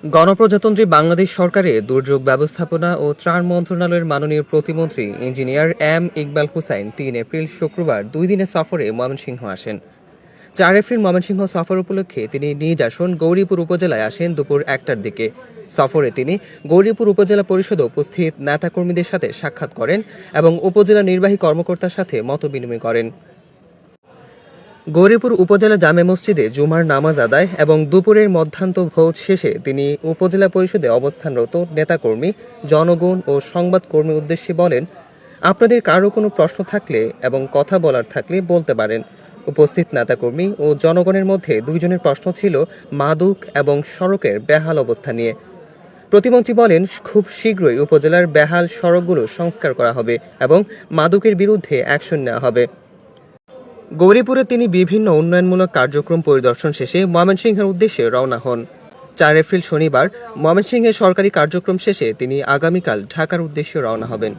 গণপ্রজাতন্ত্রী বাংলাদেশ সরকারের দুর্যোগ ব্যবস্থাপনা ও ত্রাণ মন্ত্রণালয়ের মাননীয় প্রতিমন্ত্রী ইঞ্জিনিয়ার এম ইকবাল হুসাইন ৩ এপ্রিল শুক্রবার ২ দিনের সফরে ময়মনসিংহ আসেন। ৪ এপ্রিল ময়মনসিংহ সফর উপলক্ষে তিনি নিজ আসন গৌরীপুর উপজেলায় আসেন দুপুর ১টার দিকে। সফরে তিনি গৌরীপুর উপজেলা পরিষদে উপস্থিত নেতাকর্মীদের সাথে সাক্ষাৎ করেন এবং উপজেলা নির্বাহী কর্মকর্তার সাথে মতবিনিময় করেন। গৌরীপুর উপজেলা জামে মসজিদে জুমার নামাজ আদায় এবং দুপুরের মধ্যাহ্ন ভোজ শেষে তিনি উপজেলা পরিষদে অবস্থানরত নেতাকর্মী, জনগণ ও সংবাদকর্মীর উদ্দেশ্যে বলেন, আপনাদের কারো কোনো প্রশ্ন থাকলে এবং কথা বলার থাকলে বলতে পারেন। উপস্থিত নেতাকর্মী ও জনগণের মধ্যে দুইজনের প্রশ্ন ছিল মাদক এবং সড়কের বেহাল অবস্থা নিয়ে। প্রতিমন্ত্রী বলেন, খুব শীঘ্রই উপজেলার বেহাল সড়কগুলো সংস্কার করা হবে এবং মাদকের বিরুদ্ধে অ্যাকশন নেওয়া হবে। গৌরীপুরে তিনি বিভিন্ন উন্নয়নমূলক কার্যক্রম পরিদর্শন শেষে ময়মনসিংহের উদ্দেশ্যে রওনা হন। ৪ এপ্রিল শনিবার ময়মনসিংহের সরকারি কার্যক্রম শেষে তিনি আগামীকাল ঢাকার উদ্দেশ্যে রওনা হবেন।